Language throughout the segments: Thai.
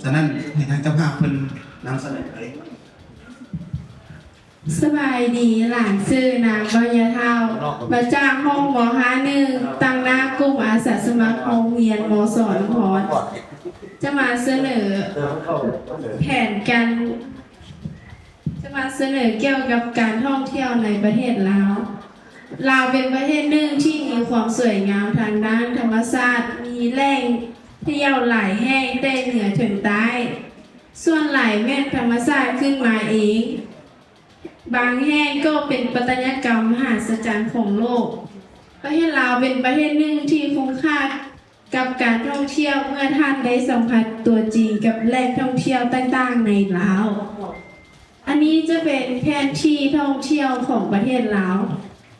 ฉะนั้นในทางเจ้าภาพเพิ่นนำเสนอเลยสบายดีหลานชื่อนางบอยาเท่ามาจากห้องม.51ตั้งหน้ากลุ่มอาสาสมัครโรงเรียนม.สอนพรจะมาเสนอแผนการจะมาเสนอเกี่ยวกับการท่องเที่ยวในประเทศลาวเป็นประเทศหนึ่งที่มีความสวยงามทางด้านธรรมชาติมีแหล่งเที่ยวหลายแห่งแต่เหนือถึงใต้ส่วนหลายแม่นธรรมชาติขึ้นมาเองบางแห่งก็เป็นปัตยกรรมมหัศจรรย์ของโลกประเทศลาวเป็นประเทศหนึ่งที่คุ้มค่ากับการท่องเที่ยวเมื่อท่านได้สัมผัสตัวจริงกับแหล่งท่องเที่ยวต่างๆในลาวอันนี้จะเป็นแผนที่ท่องเที่ยวของประเทศลาว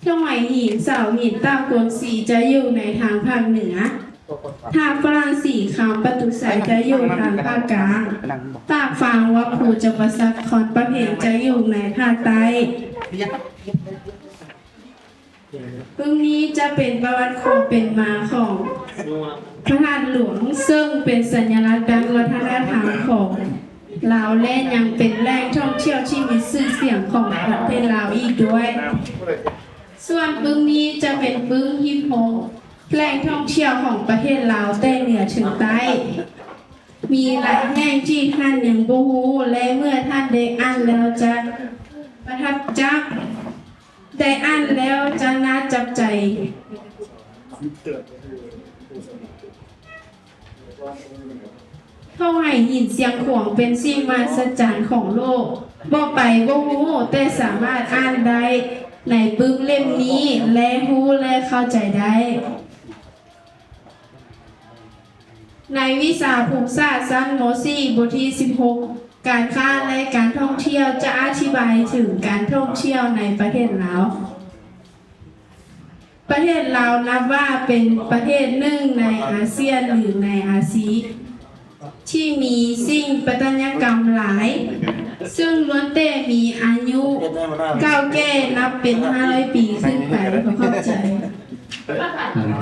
ช่องไหหินเสาหินตากวนสีจะอยู่ในทางภาคเหนือทางฝรั่งสีคำประตูสายจะอยู่ทางภาคกลางตากฟางวัดภูจักรซักคอนประเพณจะอยู่ในภาคใต้ตรงนี้จะเป็นประวัติความเป็นมาของพระธาตุหลวงซึ่งเป็นสัญลักษณ์ด้านวัฒนธรรมของลาวและยังเป็นแหล่งท่องเที่ยวที่มีชื่อเสียงของประเทศลาวอีกด้วยส่วนปึ้งนี้จะเป็นปึ้งฮิปโปแหล่งท่องเที่ยวของประเทศลาวแต่เหนือถึงใต้มีหลายแห่งที่ท่านยังบ่ฮู้และเมื่อท่านได้อ่านแล้วจะประทับใจได้อ่านแล้วจะน่าจับใจเข้าให้หินเสียงขวางเป็นสิ่งมหัศจรรย์ของโลกบ่ไปบ่ฮู้แต่สามารถอ่านได้ในปึ้งเล่มนี้และฮู้และเข้าใจได้ในวิชาภูมิศาสตร์ชั้นม .4 บทที่ 16 การค้าและการท่องเที่ยวจะอธิบายถึงการท่องเที่ยวในประเทศลาวประเทศลาวนับว่าเป็นประเทศหนึ่งในอาเซียนหรือในอาเซียนที่มีสิ่งปัตยกรรมหลายซึ่งล้วนแต่มีอายุเก่าแก่นับเป็น500 ปีขึ้นไปเข้าใจ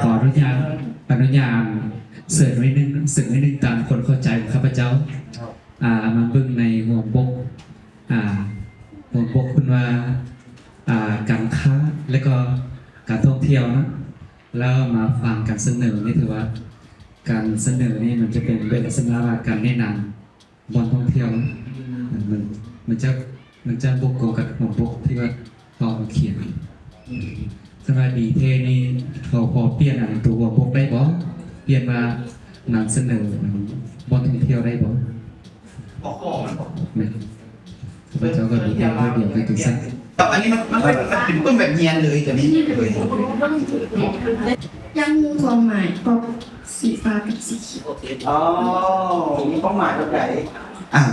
ขออนุญาตเสิร์ชไว้นึงตามคนเข้าใจของข้าพเจ้ามาเบิ่งในหัวบกคุณว่าการค้าและก็การท่องเที่ยวนะแล้วมาฟังการเสนอนี่ถือว่าการเสนอนี่มันจะเป็นลักษณะการแนะนำบอนท่องเที่ยวมันจะบกโกกับหัวบกที่ว่าพอเขียนสบายดีเทนี่เขาพอเปลี่ยนตัวหัวบกได้บ่เปลี่ยนมานำเสนอบอนท่องเที่ยวได้บ่ไม่พระเจ้าก็ดีเดียวไปถึงสั้นอันนี้มันเป็นปึ้งแบบเนียนเลยแต่นี้เลยยังมีความหมายของสีฟ้ากับสีเขียวอ๋อมีความหมายแบบไหน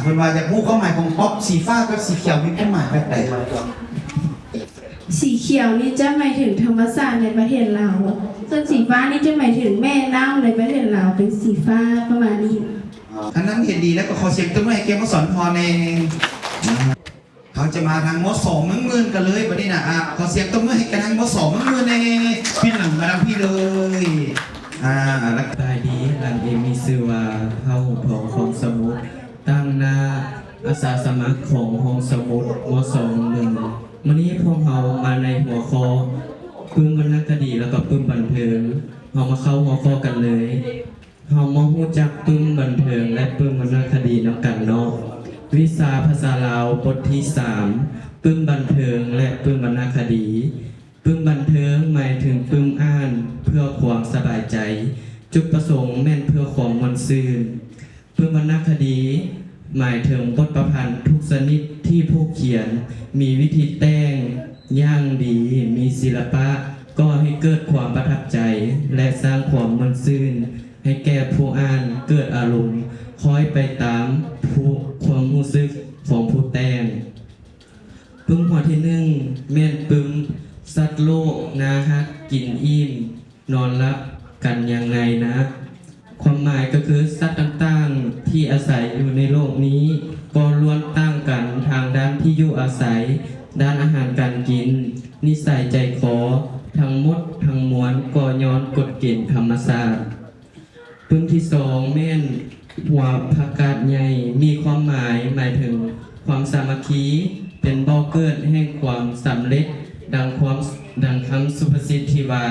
คนว่าจะพูดความหมายของป๊อปสีฟ้ากับสีเขียวมีความหมายแบบไหนสีเขียวนี่จะหมายถึงธรรมชาติในประเทศลาวส่วนสีฟ้านี่จะหมายถึงแม่น้ำในประเทศลาวเป็นสีฟ้าประมาณนี้อันนั้นเห็นดีแล้วก็ขอเสียงตัวให้เกมสอนพรในเขาจะมาทางมอสองมือกันเลยวันนี้นะขอเสียงตัวให้กันทางมอสองมือในพี่หลังมาทางพี่เลยแล้วได้ดีหลังเองมีชื่อว่าเฮาของสมุทรตั้งหน้าอาสาสมัครของห้องสมุทรม.21วันนี้พวกเรามาในหัวข้อปึ้มวรรณคดีแล้วก็ปึ้มบันเทิงเรามาเข้าหัวข้อกันเลยเรามารู้จักปึ้มบันเทิงและปึ้มวรรณคดีนำกันเนาะวิชาภาษาลาวบทที่3ปึ้มบันเทิงและปึ้มวรรณคดีปึ้มบันเทิงหมายถึงปึ้มอ่านเพื่อความสบายใจจุดประสงค์แม่นเพื่อความม่วนซื่นปึ้มวรรณคดีหมายถึงบทประพันธ์ทุกชนิดที่ผู้เขียนมีวิธีแต่งย่างดีมีศิลปะก็ให้เกิดความประทับใจและสร้างความม่วนซื่นให้แก่ผู้อ่านเกิดอารมณ์คอยไปตามความรู้สึกของผู้แต่งปึ้มหัวที่1แม่นปึ้มสัตว์โลกนะฮะกินอิ่มนอนหลับกันยังไงนะความหมายก็คือสัตว์ต่างๆที่อาศัยอยู่ในโลกนี้ก็ล้วนต่างกันทางด้านที่อยู่อาศัยด้านอาหารการกินนิสัยใจคอทั้งหมดทั้งมวลก็ย้อนกฎเกณฑ์ธรรมชาติปึ้มที่2แม่น หัวผักกาดใหญ่มีความหมายถึงความสามัคคีเป็นบ่อเกิดแห่งความสำเร็จดังคำสุภาษิตที่ว่า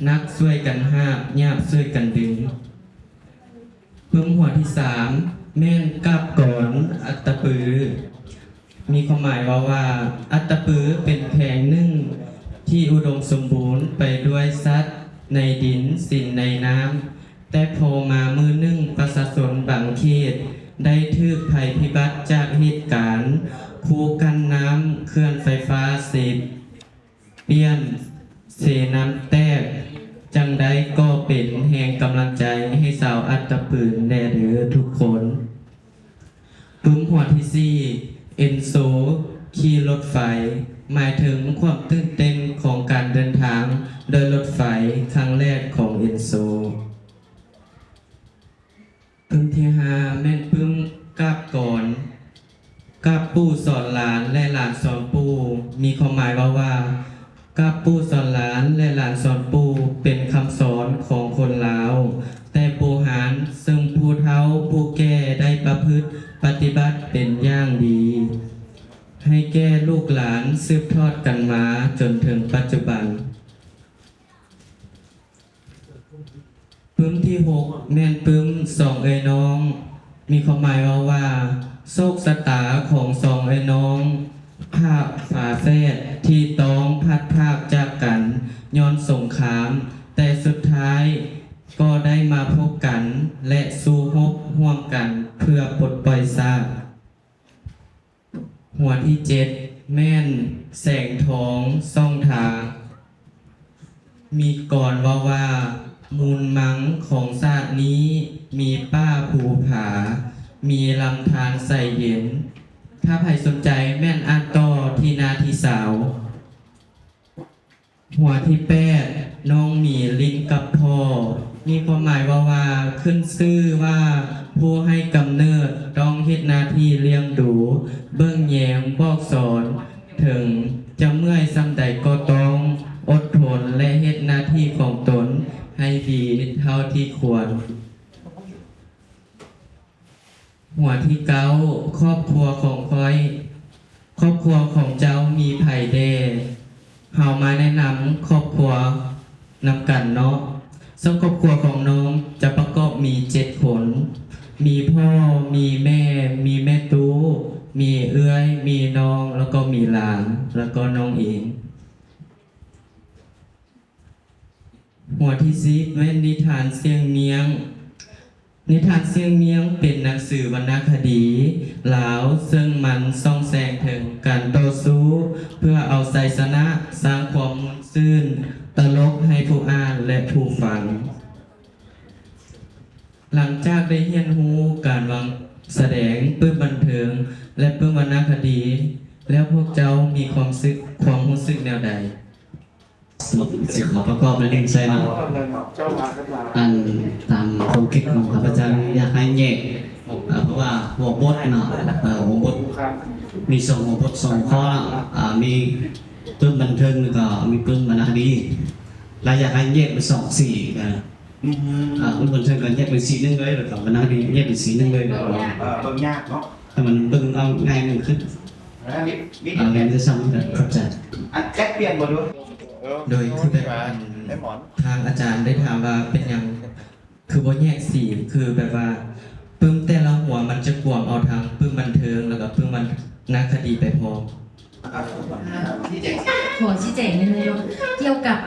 นักช่วยกันหาบญาบช่วยกันดึงเพิ่มหัวที่3แม่นกับก่อนอัตตปือมีความหมายว่าอัตตปือเป็นแผงหนึ่งที่อุดมสมบูรณ์ไปด้วยสัตว์ในดินสินในน้ำแต่พอมามือหนึ่งประชาชนบางเขตได้ถูกภัยพิบัติจากเหตุการณ์คูกันน้ำเคลื่อนไฟฟ้าเสียเปลี่ยนเสน้ำแตกจังได้ก็เป็นแห่งกำลังใจให้สาวอัตตปืนแน่เด้อทุกคนปื้มหัวที่4เอ็นโซขี่รถไฟหมายถึงความตื่นเต้นของการเดินทางโดยรถไฟครั้งแรกของเอ็นโซปึ้มที่5แม่นปึ้มกาบก่อนกาบปู่สอนหลานและหลานสอนปู่มีความหมายว่ากาบปู่สอนหลานและหลานสอนปู่เป็นคำสอนของคนลาวแต่ปู่หารซึ่งผู้เฒ่าผู้แก่ได้ประพฤติปฏิบัติเป็นอย่างดีให้แก่ลูกหลานสืบทอดกันมาจนถึงปัจจุบันปึ้มที่6แม่นปึ้ม2เอ้ยน้องมีความหมายว่าโชคชะตาของ2เอ้ยน้องภาพฝาแฝดที่ต้องพัดภาคจากกันย้อนสงครามแต่สุดท้ายก็ได้มาพบกันและสู้รบร่วมกันเพื่อปลดปล่อยซากหัวที่7แม่นแสงทองซ่องทางมีก่อนว่ามูลมังของศาสตร์นี้มีป้าภูผามีลำธารใส่เย็นถ้าใครสนใจแม่นอ่านต่อที่นาทีสาวหัวที่8น้องหมีลิ้นกับพ่อมีความหมายว่าขึ้นชื่อว่าผู้ให้กำเนิดต้องเฮ็ดหน้าที่เลี้ยงดูเบิ่งแยงบอกสอนถึงจะเมื่อยส่ำใดก็ต้องอดทนและเฮ็ดหน้าที่ของตนให้ดีเท่าที่ควรหัวที่9ครอบครัวของคอยครอบครัวของเจ้ามีไผแด่เฮามาแนะนำครอบครัวนำกันเนาะซึ่งครอบครัวของน้องจะประกอบมี7คนมีพ่อมีแม่มีแม่ตู้มีเอื้อยมีน้องแล้วก็มีหลานแล้วก็น้องเองหัวที่10แม่นนิทานเสียงเมียงนิทานเสียงเมียงเป็นหนังสือวรรณคดีลาวซึ่งมันส่องแสงถึงการต่อสู้เพื่อเอาชัยชนะสร้างความม่วนซื่นตลกให้ผู้อ่านและผู้ฟังหลังจากได้เรียนรู้การวางแสดงเพื่อบันเทิงและเพื่อวรรณคดีแล้วพวกเจ้ามีความรู้สึกแนวใดสิขอประกอบในเรื่องใช่ไหมอันตามความคิดของข้าพเจ้าอยากให้แยกเพราะว่าหัวบทเนาะหัวบทมี2หัวบท2ข้อมีปึ้มบันเทิงแล้วก็มีปึ้มวรรณคดีเราอยากให้แยกเป็น2สีกันปึ้มบันเทิงกันแยกเป็นสีนึงเลยแล้วก็วรรณคดีแยกเป็นสีนึงเลยเบิ่งยากเนาะแต่มันเบิ่งเอาง่ายขึ้นเรียนจะซ้ำกันเข้าใจอันแจ็คเปลี่ยนบ่ดูโดยที่แบบทางอาจารย์ได้ถามว่าเป็นยังคือบ่แยกสีคือแบบว่าปึ้มแต่ละหัวมันจะกวมเอาทางปึ้มบันเทิงแล้วก็ปึ้มนักคดีไปพร้อมขอชี้แจงนิดนึงเกี่ยวกับ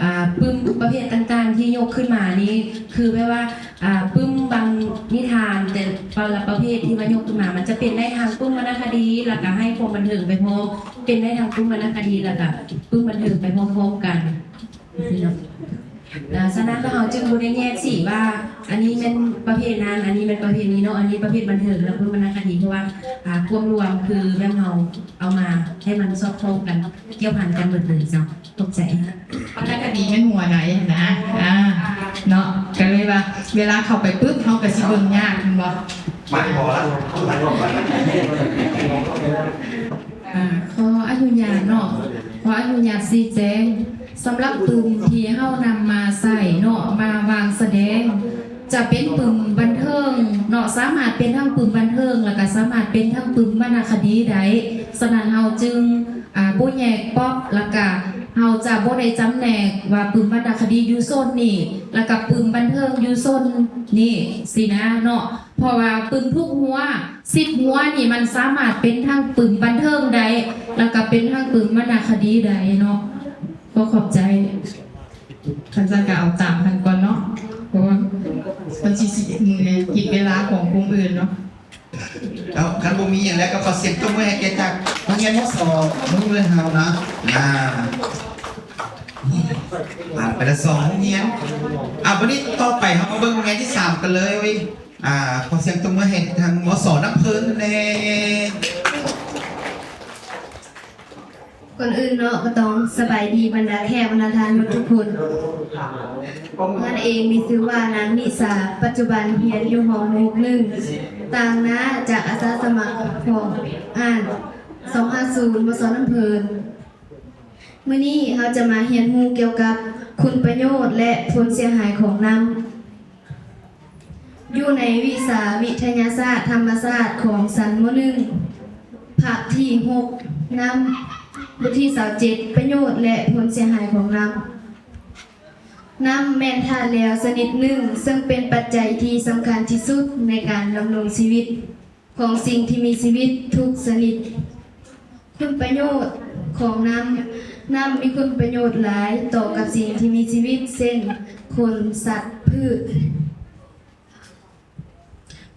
ปึ้มประเภทต่างๆที่ยกขึ้นมานี่คือแปลว่าปึ้มบางนิทานแต่ละประเภทที่มายกขึ้นมามันจะเป็นได้ทางปึ้มวรรณคดีแล้วก็ให้ความบันเทิงไปพร้อมเป็นได้ทางปึ้มวรรณคดีแล้วก็ปึ้มบันเทิงไปพร้อมๆกันฉะนั้นเราจึงรู้ได้แยกสิว่าอันนี้เป็นประเภทนั้นอันนี้เป็นประเภทนี้เนาะอันนี้ประเภทบันเทิงแล้วปึ้มวรรณคดีเพราะว่าความรวมคือแม่เราเอามาให้มันสอดคล้องกันเกี่ยวพันกันหมดเลยเนาะตกใจวรรณคดีเป็นหัวไหนนะเนาะก็เลยว่าเวลาเข้าไปปุ๊บเขาก็สิเบิ่งยากคุณบ่ไม่พอละขออนุญาตเนาะขออนุญาตชี้แจงสำหรับปึ้มที่เฮานำมาใส่เนาะมาวางแสดง จะเป็นปึมบันเทิงเนาะสามารถเป็นทั้งปึมบันเทิงแล้วก็สามารถเป็นทั้งปึมวรรณคดีได้ฉะนั้นเฮาจึงบ่แยกป๊อกแล้วก็เฮาจะบ่ได้จำแนกว่าปึมวรรณคดีอยู่โซนนี่แล้วก็ปึมบันเทิงอยู่โซนนี่สินะเนาะเพราะว่าปึมทุกหัว10หัวนี่มันสามารถเป็นทั้งปึมบันเทิงได้แล้วก็เป็นทั้งปึมวรรณคดีได้เนาะก็ขอบใจ คันจะก็เอาตามกันก่อนเนาะเพราะว่ามันสิกินเวลาของกลุ่มอื่นเนาะ เอาคันบ่มีอย่างแล้วก็ขอเสียงตบมือให้แกจากโรงเรียนมสมึงเลยเฮานะผ่านไปละ2โรงเรียนวันนี้ต่อไปเฮามาเบิ่งโรงเรียนที่3กันเลยเว้ยขอเสียงตบมือให้ทางมสน้ำเพิ่นแน่ ก่อนอื่นเนาะก็ต้องสบายดีบรรดาแขกบรรดาทานทุกคนนั่นเองมีชื่อว่านางนิสาปัจจุบันเรียนอยู่หอ61ต่างนะจากอาสาสมัครของ250มสน้ำเพิ่นมื้อนี้เราจะมาเรียนรู้เกี่ยวกับคุณประโยชน์และผลเสียหายของน้ำอยู่ในวิชาวิทยาศาสตร์ธรรมศาสตร์ของชั้นม.1 ภาคที่6น้ำบทที่27ประโยชน์และผลเสียหายของน้ำแม่นธาตุแล้วชนิดหนึ่งซึ่งเป็นปัจจัยที่สำคัญที่สุดในการดำรงชีวิตของสิ่งที่มีชีวิตทุกชนิดคุณประโยชน์ของน้ำมีคุณประโยชน์หลายต่อกับสิ่งที่มีชีวิตเช่นคนสัตว์พืช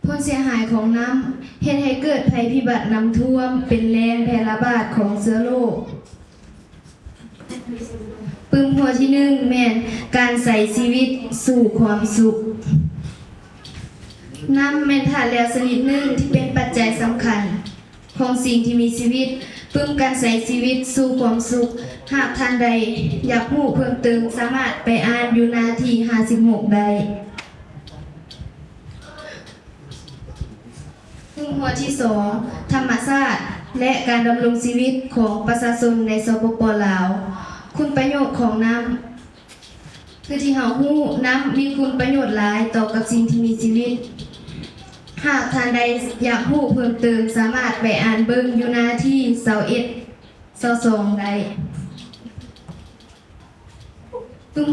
ผลเสียหายของน้ำเฮ็ดให้เกิดภัยพิบัติน้ำท่วมเป็นแหล่งแพร่ระบาดของเชื้อโรคปึ้มหัวที่1แม่นการใส่ชีวิตสู่ความสุขน้ำแม่นธาตุแล้วชนิดหนึ่งที่เป็นปัจจัยสำคัญของสิ่งที่มีชีวิตปึ้มการใส่ชีวิตสู่ความสุขหากท่านใดอยากรู้เพิ่มเติมสามารถไปอ่านอยู่หน้าที่56ได้หัวที่2ธรรมชาติและการดำรงชีวิตของประชาชนในสปป.ลาวคุณประโยชน์ของน้ำคือที่เฮาฮู้น้ำมีคุณประโยชน์หลายต่อกับสิ่งที่มีชีวิตหากท่านใดอยากฮู้เพิ่มเติมสามารถไปอ่านเบิ่งอยู่หน้าที่21-22ได้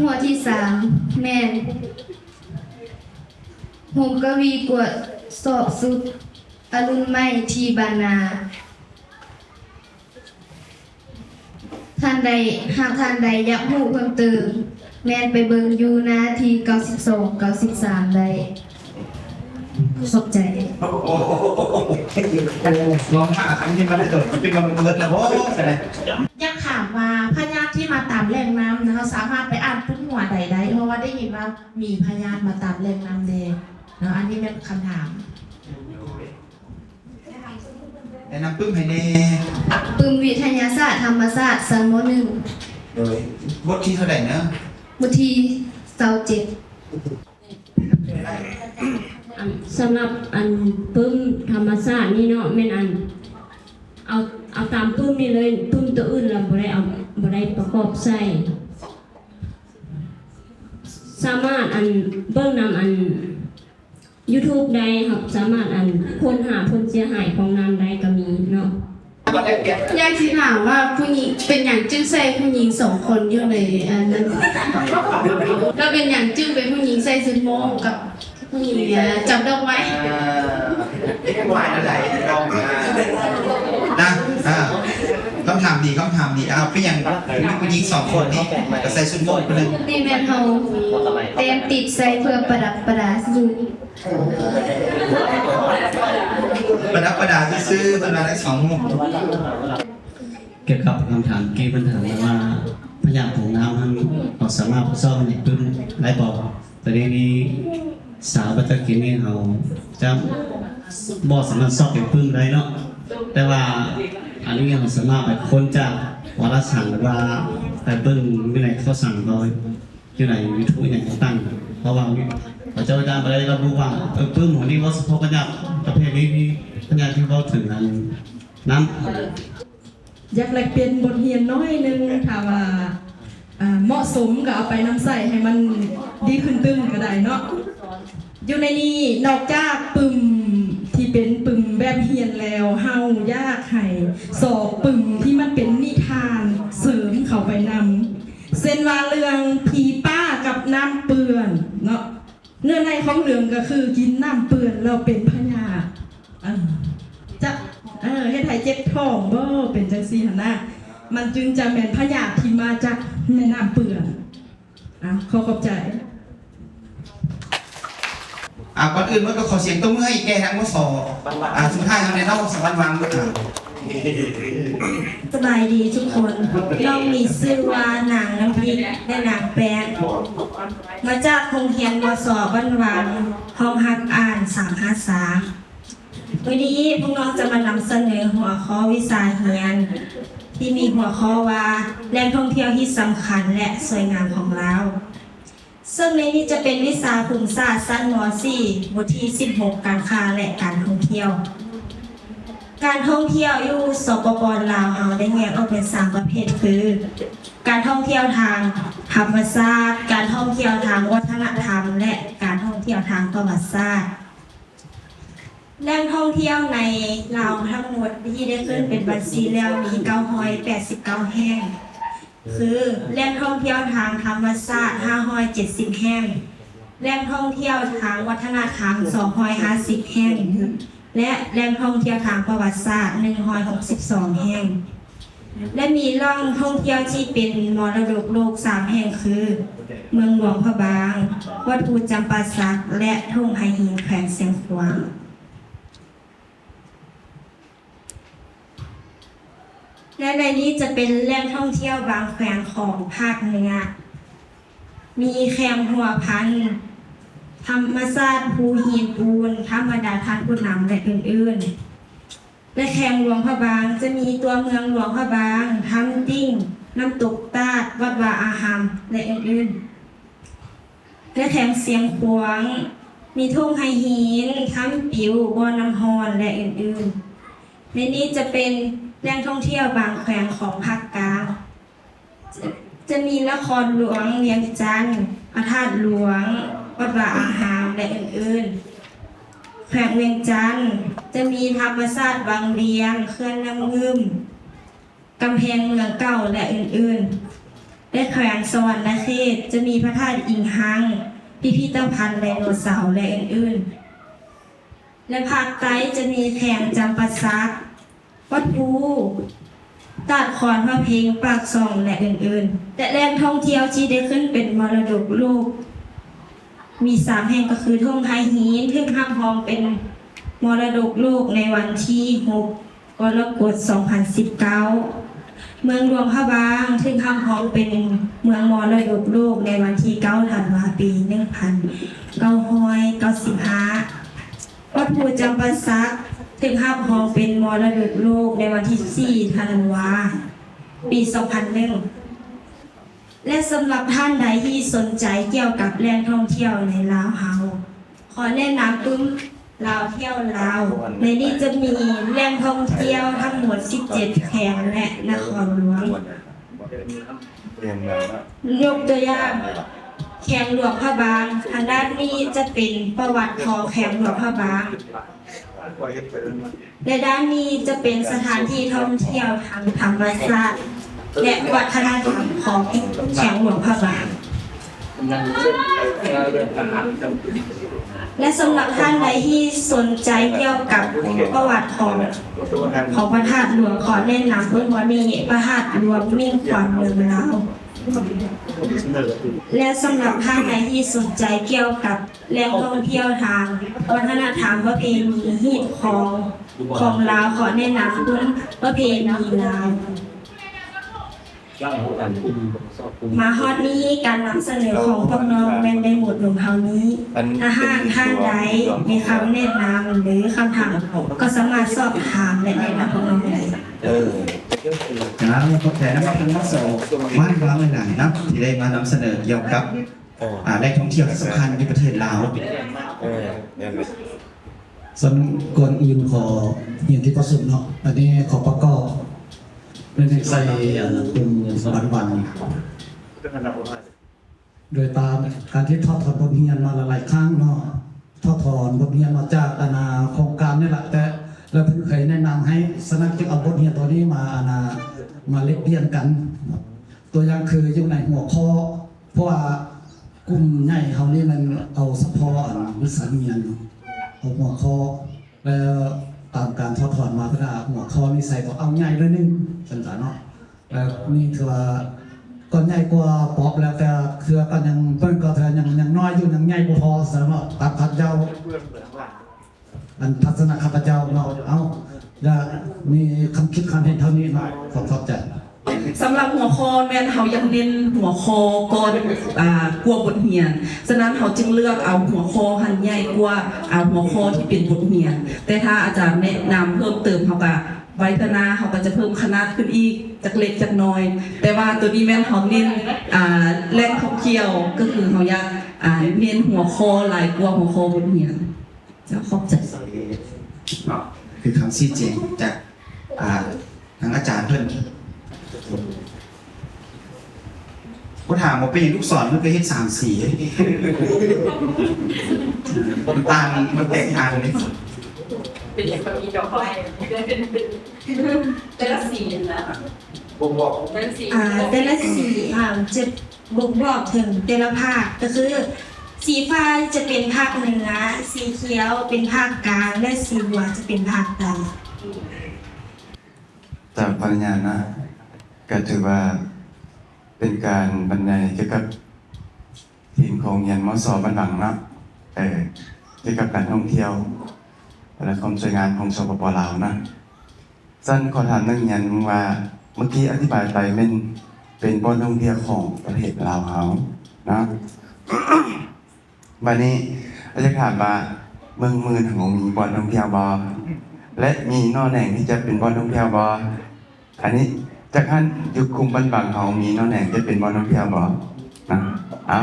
หัวที่3แม่นโฮมกวีกวดสอบสุดอรุณไม่ทีบานาหากท่านใดอยากรู้เพิ่มเติมแม่นไปเบิ่งอยู่หน้าที่92-93ได้ขอบใจ ร้องมาครั้งที่มาได้โดดเป็นกำลังเบิดแล้วโอ้แสดง อยากถามว่าพญาติที่มาตามแหล่งน้ำนะคะสามารถไปอ่านทุกหัวใดๆเพราะว่าได้ยินว่ามีพญาติมาตามแหล่งน้ำแดงเนาะอันนี้เป็นคำถาม แนะนำปึ้มให้แน่ ปึ้มวิทยาศาสตร์ธรรมศาสตร์ชั้นม.1 โดยบทที่เท่าไหร่นะ บทที่27 สำหรับอันปึ้มธรรมศาสตร์นี่เนาะแม่นอันเอาตามปึ้มนี่เลยปึ้มตัวอื่นเราบ่ได้ประกอบใส่สามารถอันเบิ่งนำอัน YouTube ได้ครับสามารถอันค้นหาผลเสียหายของน้ำได้ก็มีเนาะ อยากสิถามว่าผู้หญิงเป็นอย่างจึงใส่ผู้หญิง2คนอยู่ในอันนั้นก็เป็นอย่างจึงเป็นผู้หญิงใส่ชุดโมงกับผู้หญิงจับดอกไม้ หมายอะไรลองนะคำถามดีเอาไปอย่างมีผู้หญิง2คนนี่ก็ใส่ชุดโม่คนนึง นี่แม่นเฮาเต็มติดใส่เพื่อประดับประดาสุด ประดับประดาซื้อเวลาได้2โมง เกี่ยวกับคำถามกี้มันถามว่าพยาธิของน้ำมันเราสามารถซ่อมในพื้นได้บอกแต่นี้สาวบัตรกินนี่เราจะบอกสามารถซ่อมเป็นพึ่งได้เนาะแต่ว่าอันนี้เราสามารถไปค้นจากวารสารหรือว่าไปเบิ้งวินัยเขาสั่งโดยอยู่ในวิถีอย่างตั้งเพราะว่าเราจะการไปได้รับรู้ว่าพึ่งหัวนี้ว่าพวกพยาธิประเภทนี้พยาธิที่เขาถึงนั้นน้ำ อยากแลกเปลี่ยนบทเรียนน้อยหนึงค่ะว่าเหมาะสมก็เอาไปนำใส่ให้มันดีขึ้นตึ้งก็ได้เนาะ อยู่ในนี้นอกจากปึ่มที่เป็นปึ่มแบบเฮียนแล้วเฮาอยากให้สอบปึ่มที่มันเป็นนิทานเสริมเข้าไปนำเส้นว่าเรื่องผีป้ากับน้ำเปื้อนเนาะเนื้อในของเรื่องก็คือกินน้ำเปื้อนเราเป็นพญาจะเฮ็ดให้เจ็บท้องบ่เป็นจังซี่หั่นนะมันจึงจะแม่นพญาที่มาจากแม่น้ำเปื้อนขอบใจ ก่อนอื่นมันก็ขอเสียงตบมือให้แกทั้งมสสุดท้ายทางในนอกสวรรค์วัง สบายดีทุกคนน้องมีชื่อว่าหนังน้ำพริกและหนังแปนมาจากโรงเรียนมสบ้านวังห้องฮักอ่าน353วันนี้พวกน้องจะมานำเสนอหัวข้อวิชาเรียนที่มีหัวข้อว่าแหล่งท่องเที่ยวที่สำคัญและสวยงามของเราซึ่งในนี้จะเป็นวิชาภูมิศาสตร์ชั้นม .4 บทที่16การค้าและการท่องเที่ยวการท่องเที่ยวอยู่สปป.ลาวเราได้แยกออกเป็น3ประเภทคือการท่องเที่ยวทางธรรมชาติการท่องเที่ยวทางวัฒนธรรมและการท่องเที่ยวทางประวัติศาสตร์แหล่งท่องเที่ยวในลาวทั้งหมดที่ได้ขึ้นเป็นบัญชีแล้วมี989แห่งคือแหล่งท่องเที่ยวทางธรรมชาติ570แห่งแหล่งท่องเที่ยวทางวัฒนธรรม250แห่งและแหล่งท่องเที่ยวทางประวัติศาสตร์162แห่งและมีแหล่งท่องเที่ยวที่เป็นมรดกโลก3แห่งคือเมืองหลวงพระบางวัดภูจำปาสักและทุ่งไฮหินแขวงเสียงขวางและในนี้จะเป็นแหล่งท่องเที่ยวบางแขวงของภาคเหนือมีแคมป์หัวพันธรรมชาติภูหินปูนธรรมดาทานกุนำและอื่นๆและแคมป์หลวงพระบางจะมีตัวเมืองหลวงพระบางถ้ำติ้งน้ำตกตาดวัดวาอาหามและอื่นๆและแคมป์เสียงขวางมีทุ่งไฮหินถ้ำปิวบ่อน้ำฮอนและอื่นๆในนี้จะเป็นแหล่งท่องเที่ยวบางแขวงของภาคกลางจะมีนครหลวงเวียงจันทร์พระธาตุหลวงวัดวาอาหามและอื่นๆแขวงเวียงจันทร์จะมีธรรมชาติบางเรียงเขื่อนน้ำงึมกำแพงเมืองเก่าและอื่นๆและแขวงสวรรณเขตจะมีพระธาตุอิงหังพิพิธภัณฑ์ไดโนเสาร์และอื่นๆและภาคใต้จะมีแขวงจำปาสักวัดภูตาดขอนพระเพลงปากซ่องและอื่นๆแต่แหล่งท่องเที่ยวที่ได้ขึ้นเป็นมรดกโลกมี3แห่งก็คือทุ่งไฮหินทึ่งห้ามพองเป็นมรดกโลกในวันที่6กรกฎาคม2019เมืองหลวงพระบางทึ่งห้ามพองเป็นเมืองมรดกโลกในวันที่9ธันวาคมปี1995วัดภูจำปาสักถึงห้ามพองเป็นมรดกโลกในวันที่4ธันวาคมปี2001และสำหรับท่านใดที่สนใจเกี่ยวกับแหล่งท่องเที่ยวในลาวเฮาขอแนะนำลาวเที่ยวลาวในนี้จะมีแหล่งท่องเที่ยวทั้งหมด17แห่งและนครหลวงยกตัวอย่างแขมหลวงพระบางทางด้านนี้จะเป็นประวัติของแขมหลวงพระบางและด้านนี้จะเป็นสถานที่ท่องเที่ยวทางธรรมชาติและวัฒนธรรมของแขมหลวงพระบางและสำหรับท่านใดที่สนใจเกี่ยวกับประวัติของพระธาตุหลวงขอแนะนำเพื่อนว่ามีพระธาตุหลวงมิ่งขวัญเมืองลาวและสำหรับท่านใดที่สนใจเกี่ยวกับแหล่งท่องเที่ยวทางวัฒนธรรมประเพณีฮีตของลาวขอแนะนำเพื่อนประเพณีลาวมาฮอดนี้การนำเสนอของพวกน้องแม่นได้หมดลงเท่านี้ถ้าหากท่านใดมีคำแนะนำหรือคำถามก็สามารถสอบถามและแนะนำพวกน้องได้ครับขอบใจนะครับคุณมัสโซว่านว้างเลยนะครับที่ได้มานำเสนอเกี่ยวกับแหล่งท่องเที่ยวที่สำคัญในประเทศลาวส่วนก่อนอื่นขออย่างที่ประสบเนาะอันนี้ขอประกอบในใส่เป็นวันโดยตามการที่ทอดถอดบทเรียนมาหลายๆครั้งเนาะ ทอดถอนบทเรียนมาจากโครงการนี่แหละแต่เราเพิ่งเคยแนะนำให้สนักจึงเอาบทเรียนตัวนี้มาเล็กเรียนกัน ตัวอย่างคืออยู่ในหัวข้อเพราะว่ากลุ่มใหญ่เขานี่มันเอาเฉพาะวิสาเมียนเอาหัวข้อแล้วตามการทอดถอนมาเพื่อหัวข้อนี่ใส่ก็เอาใหญ่เลยนึงสันสานเนาะแล้วนี่คือว่าก็ใหญ่กว่าป๊อปแล้วแต่คือก็ยังเพิ่นก็เธอยังน้อยอยู่ยังใหญ่บ่พอสำหรับตามพัดเจ้าอันทัศนคติเจ้าเนาะเอาอย่ามีคำคิดคำเห็นเท่านี้เนาะขอบใจ สำหรับหัวข้อแม่นเขายังเน้นหัวข้อก่อนกลัวบทเรียนฉะนั้นเขาจึงเลือกเอาหัวข้อหันใหญ่กว่าเอาหัวข้อที่เป็นบทเรียนแต่ถ้าอาจารย์แนะนำเพิ่มเติมเขาก็ไว้พนาเขาก็จะเพิ่มขนาดขึ้นอีกจากเล็กจากน้อย แต่ว่าตัวนี้แม่นเขาเน้นแหล่งท่องเที่ยวก็คือเขาอยากเน้นหัวข้อหลายกว่าหัวข้อบทเรียนจะขอบใจ คือคำชี้แจงจากทางอาจารย์เพื่อนก็ถามว่าเป็นลูกศรมันก็เห็น3 สีมันต่างมันแตกต่างเลยเป็นอย่างมีดอกไม้แต่ละสีนะบ่งบอกแต่ละสีจะบ่งบอกถึงแต่ละภาคก็คือสีฟ้าจะเป็นภาคเหนือสีเขียวเป็นภาคกลางและสีเหลืองจะเป็นภาคใต้ จากปริญญานะก็ถือว่าเป็นการบรรยายเกี่ยวกับทีมของเรียนมส.บ้านหลังนะเกี่ยวกับการท่องเที่ยวและความสวยงามของสปป.ลาวนะสั้นขอถามนักเรียนว่าเมื่อกี้อธิบายไปเป็นบ่อนท่องเที่ยวของประเทศลาวเฮานะ บัดนี้อาจารย์ถามว่าเมืองมือของมีบ่อนท่องเที่ยวบ่และมีนอแหน่งที่จะเป็นบ่อนท่องเที่ยวบ่อันนี้จากท่านอยู่คุมบ้านบางเฮามีนอแหน่งจะเป็นบ่อนท่องเที่ยวบ่นะเอ้า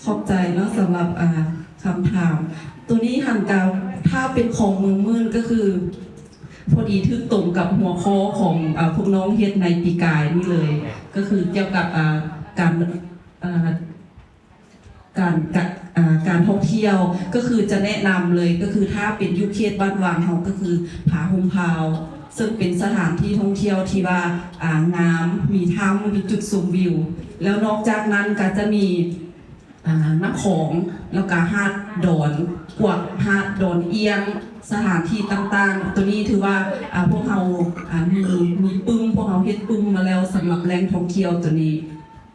ขอบใจเนาะสำหรับคำถามตัวนี้หันกาวถ้าเป็นของเมืองมื่นก็คือพอดีทึกตรงกับหัวข้อของพวกน้องเฮ็ดในปีกายนี่เลยก็คือเกี่ยวกับการท่องเที่ยวก็คือจะแนะนำเลยก็คือถ้าเป็นยุคเขตบ้านวางเขาก็คือผาหุมพาวซึ่งเป็นสถานที่ท่องเที่ยวที่ว่างามมีถ้ำมีจุดชมวิวแล้วนอกจากนั้นก็จะมีน้ำของแล้วก็หาดดอนพวกหาดดอนเอียงสถานที่ต่างๆตัวนี้ถือว่าพวกเรามีปึ้มพวกเราเฮ็ดปึ้มมาแล้วสำหรับแหล่งท่องเที่ยวตัวนี้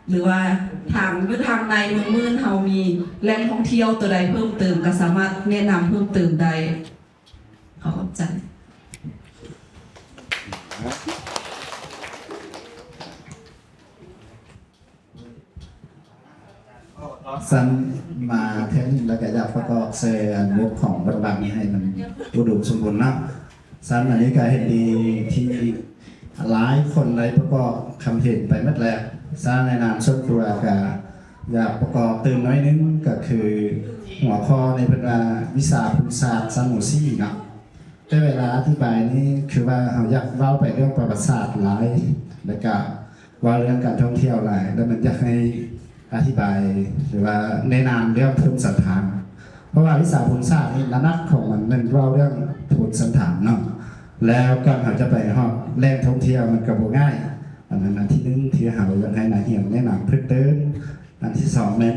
หรือว่าทางในเมืองมื่นเรามีแหล่งท่องเที่ยวตัวใดเพิ่มเติมก็สามารถแนะนำเพิ่มเติมได้ขอบใจ สั้นมาเทมแล้วก็อยากประกอบเซอันเรื่องของบันบังนี้ให้มันอุดมสมบูรณ์นะสั้นอันนี้ก็เห็นดีที่หลายคนในประกอบคำเห็นไปหมดแล้วสั้นในนามส่วนตัวก็อยากประกอบตื่นน้อยนึงก็คือหัวข้อในบรรดาวิชาภูมิศาสตร์สั้นหมู่ซี่เนาะแต่เวลาอธิบายนี่คือว่าเราอยากเล่าไปเรื่องประวัติศาสตร์หลายแล้วก็ว่าเรื่องการท่องเที่ยวหลายแล้วมันอยากให้อธิบายหรือว่าแนะนำเรื่องภูมิสันฐานเพราะว่าวิชาภูมิศาสตร์นี่นักของมันเล่าเรื่องภูมิสันฐานเนาะแล้วก็เขาจะไปห้องแหล่งท่องเที่ยวมันก็บ่ง่ายอันนั้นอันที่หนึ่งที่เขาอยากให้นายเหี่ยวแนะนำเพิ่มเติมอันที่สองนั้น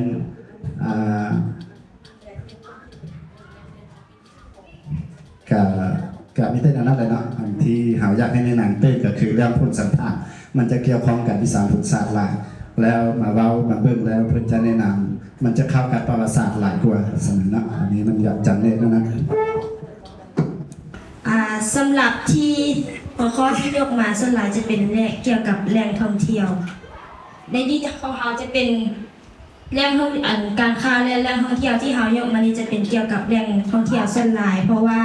กับมิเตอร์นั่นเลยเนาะอันที่เขาอยากให้แนะนำเติมก็คือเรื่องภูมิสันฐานมันจะเกี่ยวข้องกับวิชาภูมิศาสตร์หลายแล้วมาเว้ามาเบิ่งแล้วเพิ่นจะแนะนำมันจะเข้ากับประวัติศาสตร์หลายกว่าสมัยนั้นอันนี้มันอยากจำเลยนะสำหรับที่หัวข้อที่ยกมาส่วนใหญ่จะเป็นเกี่ยวกับแหล่งท่องเที่ยวในที่ของเขาจะเป็นแหล่งท่องการค้าและแหล่งท่องเที่ยวที่เขายกมานี้จะเป็นเกี่ยวกับแหล่งท่องเที่ยวส่วนใหญ่เพราะว่า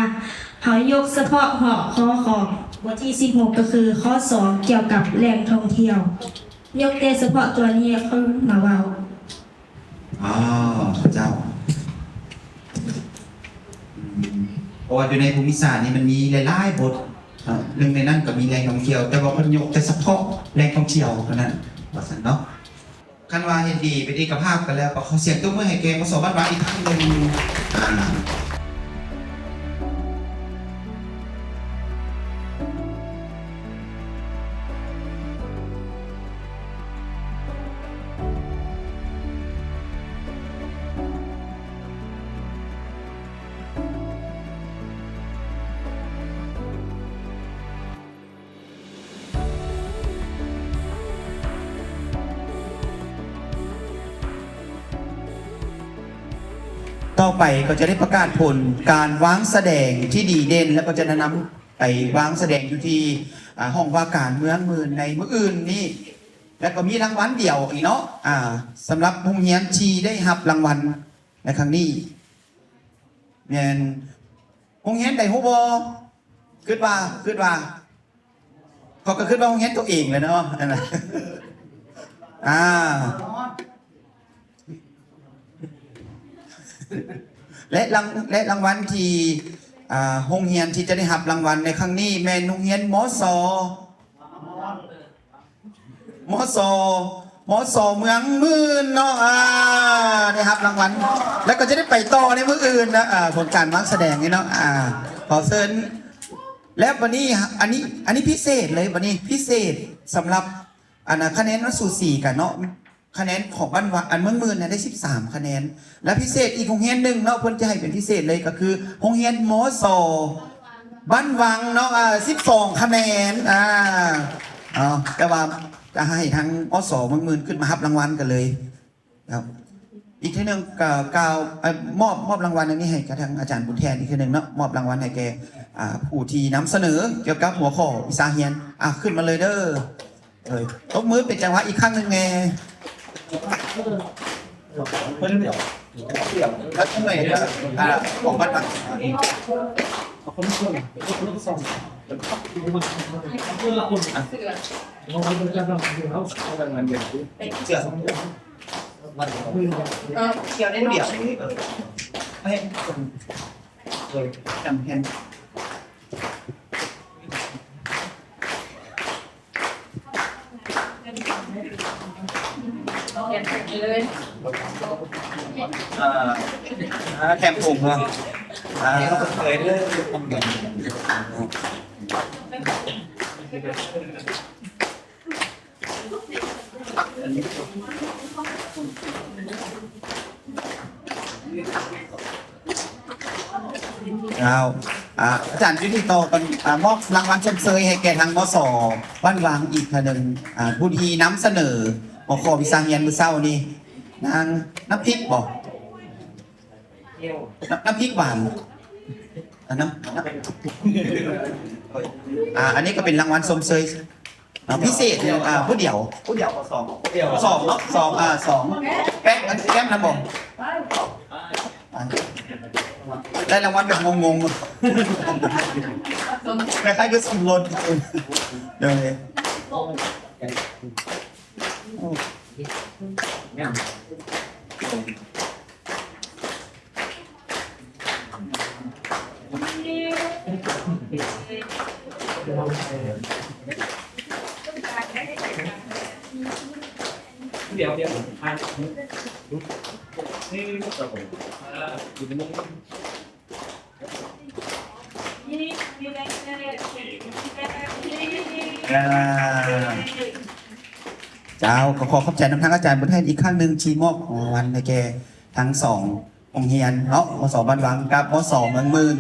เขายกเฉพาะข้อของบทที่16ก็คือข้อ2เกี่ยวกับแหล่งท่องเที่ยวยกแต่เฉพาะตัวนี้เขามาเว้าเจ้าเพราะว่าอยู่ในภูมิศาสตร์นี่มันมีหลายๆบทหนึ่งในนั้นก็มีแหล่งท่องเที่ยวแต่ว่าเพิ่นยกแต่เฉพาะแหล่งท่องเที่ยวเท่านั้นว่าซั่นเนาะ คันว่าเห็นดีเป็นเอกภาพกันแล้วก็ขอเสียงตุ้มเมื่อให้แกมสบ้านอีกครั้งหนึ่งต่อไปก็จะได้ประกาศผลการวางแสดงที่ดีเด่นแล้วก็จะนำไปวางแสดงอยู่ที่ห้องว่าการเมืองมือในมื้ออื่นนี่แล้วก็มีรางวัลเดี่ยวอีกเนาะสำหรับโรงเรียนชีได้รับรางวัลในครั้งนี้เนี่ยโรงเรียนใดฮู้บ่คิดว่าเขาก็คิดว่าโรงเรียนตัวเองเลยเนาะนั่นน่ะและรางวัลที่โรงเรียนที่จะได้รับรางวัลในครั้งนี้แม่นโรงเรียนมสเมืองมื่นเนาะได้รับรางวัลแล้วก็จะได้ไปต่อในมื้ออื่นนะผลการวางแสดงนี่เนาะขอเชิญแล้ววันนี้อันนี้พิเศษเลยวันนี้พิเศษสำหรับคะแนนมันสูสีกันเนาะคะแนนของบ้านวังเมืองมื่นเนี่ยได้13คะแนนและพิเศษอีกโรงเรียนหนึ่งเนาะเพิ่นจะให้เป็นพิเศษเลยก็คือโรงเรียนมสบ้านวังเนาะ12คะแนนแต่ว่าจะให้ทั้งมสเมืองมื่นขึ้นมารับรางวัลกันเลยครับอีกทีหนึ่งกล่าวมอบรางวัลอันนี้ให้กับทางอาจารย์บุญแทนอีกทีหนึ่งเนาะมอบรางวัลให้แกผู้ที่นำเสนอเกี่ยวกับหัวข้อวิชาเรียนขึ้นมาเลยเด้อตบมือเป็นจังหวะอีกครั้งหนึ่งไงแล้วทำไมของบ้านปักเกี่ยวได้เดียวให้จำแทนแถมถุงเหรอเคยเลยอาจารย์ยุติโตตอนมอบรางวัลชมเชยให้แก่ทางมสบ้านวางอีกคนหนึ่งผู้ที่นำเสนอหัวข้อวิชาเรียนมื้อเช้านี่นางน้ำพริกบอกน้ำพริกหวานอันนี้ก็เป็นรางวัลชมเชยพิเศษผู้เดี่ยวสองเนาะสองแก้มนะบอกได้รางวัลแบบงงๆคล้ายๆกับสมรสเดี๋ยวเลยเดี๋ยวนี่ก็ผมอยู่ในมุมเจ้าขอขอบใจน้ำทั้งอาจารย์บุญแทนอีกครั้งหนึ่งชีมอบรางวัลให้แกทั้ง2โรงเรียนเนาะมสบ้านวังกับมสเมืองมื่น